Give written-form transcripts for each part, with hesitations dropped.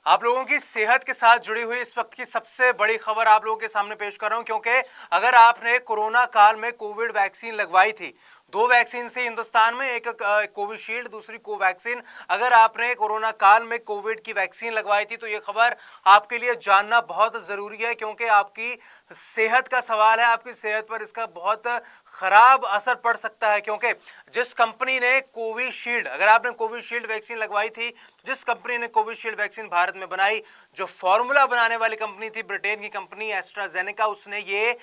आप लोगों की सेहत के साथ जुड़ी हुई इस वक्त की सबसे बड़ी खबर आप लोगों के सामने पेश कर रहा हूं, क्योंकि अगर आपने कोरोना काल में कोविड वैक्सीन लगवाई थी, दो वैक्सीन थी हिंदुस्तान में, एक कोविशील्ड, दूसरी कोवैक्सीन। अगर आपने कोरोना काल में कोविड की वैक्सीन लगवाई थी तो ये खबर आपके लिए जानना बहुत जरूरी है, क्योंकि आपकी सेहत का सवाल है। आपकी सेहत पर इसका बहुत खराब असर पड़ सकता है, क्योंकि जिस कंपनी ने कोविशील्ड, अगर आपने कोविशील्ड वैक्सीन लगवाई थी, जिस कंपनी ने कोविशील्ड वैक्सीन भारत में बनाई, जो फॉर्मूला बनाने वाली कंपनी थी, ब्रिटेन की कंपनी एस्ट्राजेनेका, उसने ये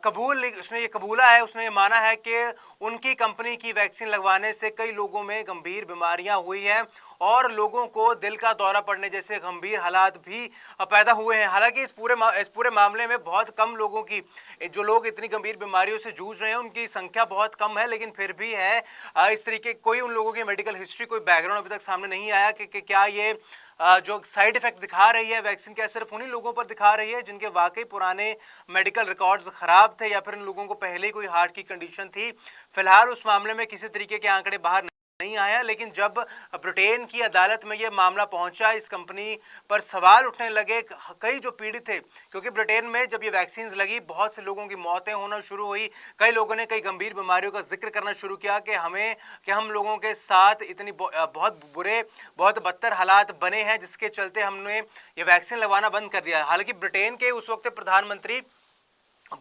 कबूला है, उसने ये माना है कि उनकी कंपनी की वैक्सीन लगवाने से कई लोगों में गंभीर बीमारियां हुई हैं और लोगों को दिल का दौरा पड़ने जैसे गंभीर हालात भी पैदा हुए हैं। हालांकि इस पूरे मामले में बहुत कम लोगों की, जो लोग इतनी गंभीर बीमारियों से जूझ रहे हैं उनकी संख्या बहुत कम है, लेकिन फिर भी है इस तरीके कोई उन लोगों की मेडिकल हिस्ट्री, कोई बैकग्राउंड अभी तक सामने नहीं आया कि क्या ये जो साइड इफेक्ट दिखा रही है वैक्सीन, क्या सिर्फ उन्हीं लोगों पर दिखा रही है जिनके वाकई पुराने मेडिकल रिकॉर्ड्स खराब थे, या फिर इन लोगों को पहले ही कोई हार्ट की कंडीशन थी। फिलहाल उस मामले में किसी तरीके के आंकड़े बाहर नहीं आया, लेकिन जब ब्रिटेन की अदालत में यह मामला पहुंचा, इस कंपनी पर सवाल उठने लगे। कई जो पीड़ित थे, क्योंकि ब्रिटेन में जब ये वैक्सीन लगी बहुत से लोगों की मौतें होना शुरू हुई, कई लोगों ने कई गंभीर बीमारियों का जिक्र करना शुरू किया कि हम लोगों के साथ इतनी बहुत बुरे, बहुत बदतर हालात बने हैं, जिसके चलते हमने ये वैक्सीन लगवाना बंद कर दिया। हालांकि ब्रिटेन के उस वक्त प्रधानमंत्री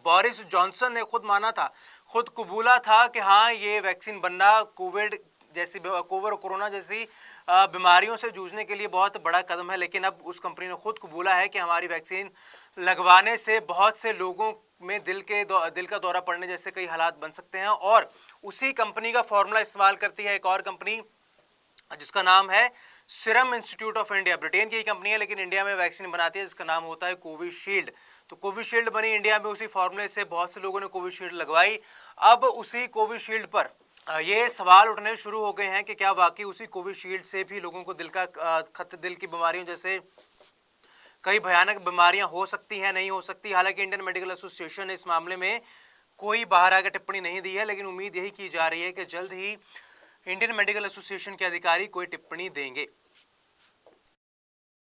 बोरिस जॉनसन ने खुद माना था, खुद कबूला था कि हाँ, ये वैक्सीन बनना कोविड जैसी, कोविड कोरोना जैसी बीमारियों से जूझने के लिए बहुत बड़ा कदम है। लेकिन अब उस कंपनी ने खुद कबूला है कि हमारी वैक्सीन लगवाने से बहुत से लोगों में दिल का दौरा पड़ने जैसे कई हालात बन सकते हैं। और उसी कंपनी का फॉर्मूला इस्तेमाल करती है एक और कंपनी, जिसका नाम है serum institute of India. Britain की कंपनी है, लेकिन इंडिया में वैक्सीन बनाती है, जिसका नाम होता है कोविशील्ड। तो कोविशील्ड बनी इंडिया में, उसी फॉर्मूले से बहुत से लोगों ने कोविशील्ड लगवाई। अब उसी कोविशील्ड पर ये सवाल उठने शुरू हो गए हैं कि क्या वाकई उसी कोविशील्ड से भी लोगों को दिल की बीमारियों जैसे कई भयानक बीमारियां हो सकती हैं, नहीं हो सकती। हालांकि इंडियन मेडिकल एसोसिएशन ने इस मामले में कोई बाहर आकर टिप्पणी नहीं दी है, लेकिन उम्मीद यही की जा रही है कि जल्द ही इंडियन मेडिकल एसोसिएशन के अधिकारी कोई टिप्पणी देंगे।